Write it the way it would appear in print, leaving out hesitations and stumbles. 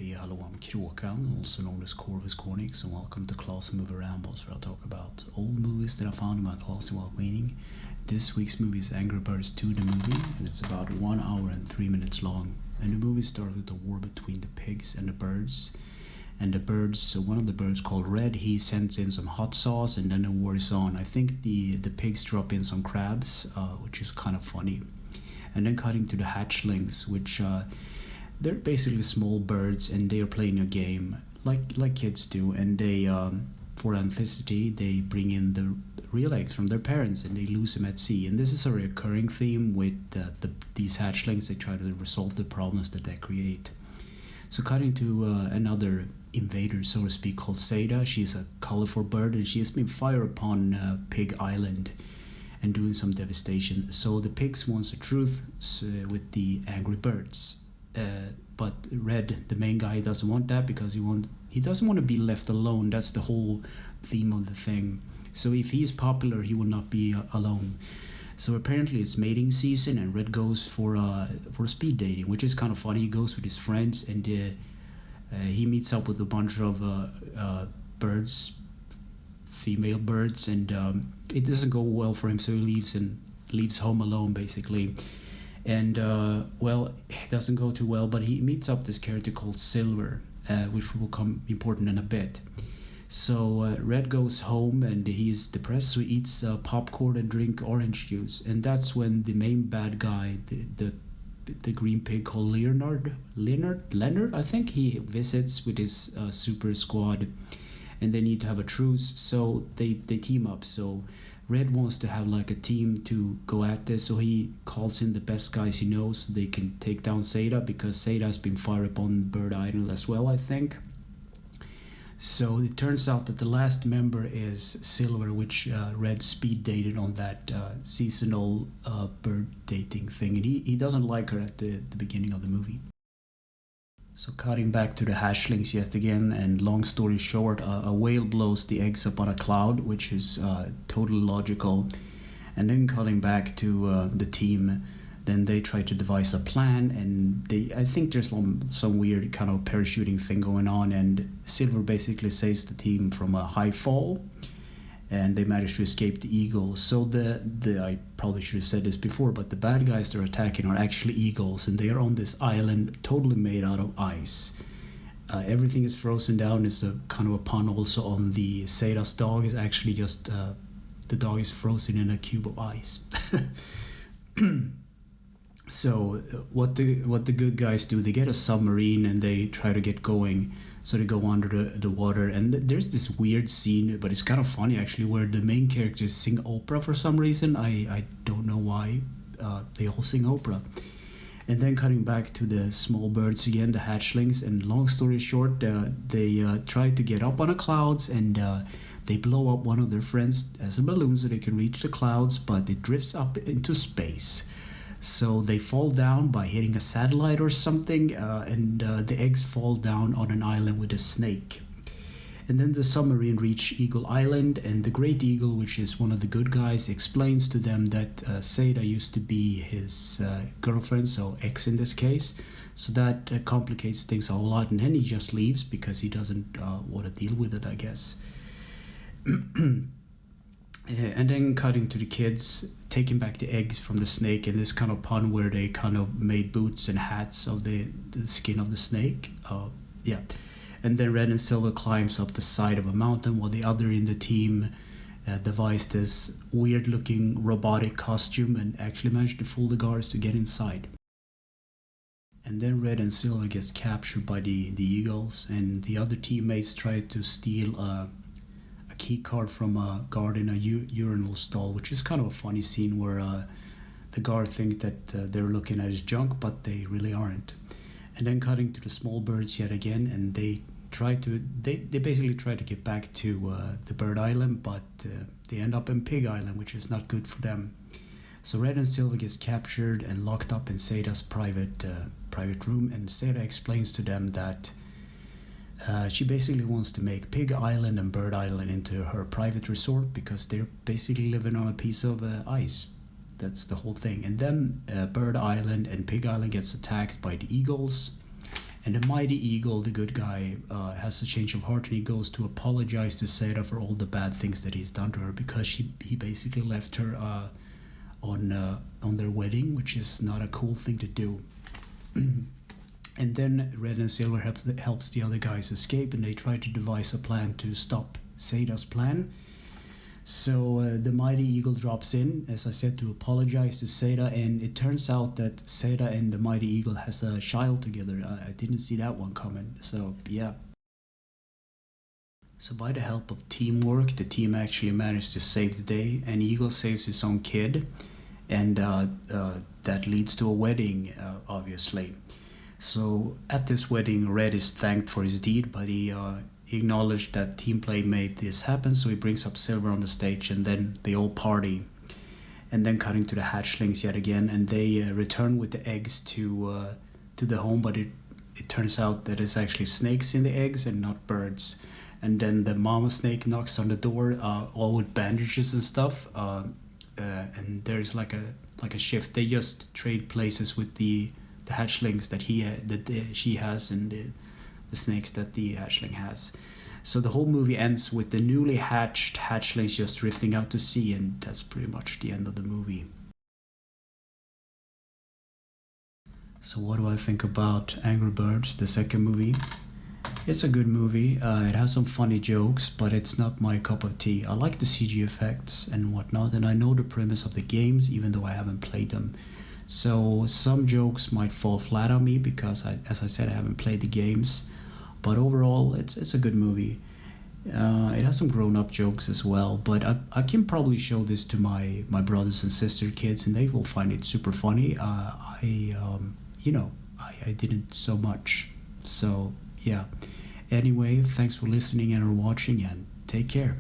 Hey, hello, I'm Kråkan, also known as Corvus Cornix, and welcome to Class Movie Rambles, where I'll talk about old movies that I found in my closet while cleaning. This week's movie is Angry Birds 2, the movie, and it's about 1 hour and 3 minutes long. And the movie starts with a war between the pigs and the birds. And the birds, so one of the birds called Red, he sends in some hot sauce, and then the war is on. I think the pigs drop in some crabs, which is kind of funny. And then cutting to the hatchlings, which they're basically small birds, and they are playing a game like kids do. And they, for authenticity, they bring in the real eggs from their parents, and they lose them at sea. And this is a recurring theme with these hatchlings. They try to resolve the problems that they create. So cutting to another invader, so to speak, called Seda. She's a colorful bird, and she has been fired upon Pig Island and doing some devastation. So the pigs wants the truth with the angry birds. But Red, the main guy, doesn't want that because he doesn't want to be left alone. That's the whole theme of the thing. So if he is popular, he will not be alone. So apparently it's mating season, and Red goes for speed dating, which is kind of funny. He goes with his friends, and he meets up with a bunch of birds, female birds, and it doesn't go well for him. So he leaves home alone, basically. And well, it doesn't go too well, but he meets up this character called Silver, which will come important in a bit. So Red goes home, and he's depressed, so he eats popcorn and drink orange juice. And that's when the main bad guy, the green pig called Leonard, I think, he visits with his super squad, and they need to have a truce. So they team up. So Red wants to have like a team to go at this, so he calls in the best guys he knows so they can take down Seda, because Seda has been fired upon Bird Island as well, I think. So it turns out that the last member is Silver, which Red speed dated on that seasonal bird dating thing, and he doesn't like her at the beginning of the movie. So cutting back to the hatchlings yet again, and long story short, a whale blows the eggs up on a cloud, which is totally logical. And then cutting back to the team, then they try to devise a plan, and I think there's some weird kind of parachuting thing going on, and Silver basically saves the team from a high fall, and they manage to escape the eagles. So I probably should have said this before, but the bad guys they're attacking are actually eagles, and they are on this island totally made out of ice. Everything is frozen down. It's a kind of a pun also on the Seda's dog. Is actually just the dog is frozen in a cube of ice. So what the good guys do, they get a submarine and they try to get going. So they go under the water, and there's this weird scene, but it's kind of funny actually, where the main characters sing opera for some reason. I don't know why. They all sing opera. And then cutting back to the small birds again, the hatchlings, and long story short, they try to get up on the clouds, and they blow up one of their friends as a balloon so they can reach the clouds, but it drifts up into space. So they fall down by hitting a satellite or something, and the eggs fall down on an island with a snake. And then the submarine reaches Eagle Island, and the Great Eagle, which is one of the good guys, explains to them that Seda used to be his girlfriend, so ex in this case. So that complicates things a whole lot, and then he just leaves because he doesn't want to deal with it, I guess. And then cutting to the kids taking back the eggs from the snake, and this kind of pun where they kind of made boots and hats of the skin of the snake. Yeah. And then Red and Silver climbs up the side of a mountain, while the other in the team devised this weird looking robotic costume and actually managed to fool the guards to get inside. And then Red and Silver gets captured by the eagles, and the other teammates try to steal a key card from a guard in a urinal stall, which is kind of a funny scene where the guard think that they're looking at his junk, but they really aren't. And then cutting to the small birds yet again, and they basically try to get back to the Bird Island, but they end up in Pig Island, which is not good for them. So Red and Silver gets captured and locked up in Seda's private room, and Seda explains to them that she basically wants to make Pig Island and Bird Island into her private resort, because they're basically living on a piece of ice. That's the whole thing. And then Bird Island and Pig Island gets attacked by the eagles, And the mighty eagle, the good guy, has a change of heart, and he goes to apologize to Seda for all the bad things that he's done to her, because he basically left her on their wedding, which is not a cool thing to do. And then Red and Silver helps the other guys escape, and they try to devise a plan to stop Seda's plan. So the mighty eagle drops in, as I said, to apologize to Seda, and it turns out that Seda and the mighty eagle has a child together. I didn't see that one coming. So yeah. So by the help of teamwork, the team actually managed to save the day, and Eagle saves his own kid, and that leads to a wedding, obviously. So at this wedding, Red is thanked for his deed, but he acknowledged that team play made this happen, so he brings up Silver on the stage, and then they all party. And then cutting to the hatchlings yet again, and they return with the eggs to the home, but it turns out that it's actually snakes in the eggs and not birds. And then the mama snake knocks on the door, all with bandages and stuff, and there's like a shift. They just trade places with the hatchlings that she has, and the snakes that the hatchling has. So the whole movie ends with the newly hatched hatchlings just drifting out to sea, and that's pretty much the end of the movie. So what do I think about Angry Birds, the second movie? It's a good movie. It has some funny jokes, but it's not my cup of tea. I like the CG effects and whatnot, and I know the premise of the games, even though I haven't played them. So some jokes might fall flat on me because, as I said, I haven't played the games. But overall, it's a good movie. It has some grown-up jokes as well, but I can probably show this to my brothers and sister kids, and they will find it super funny. I didn't so much. So yeah. Anyway, thanks for listening and or watching, and take care.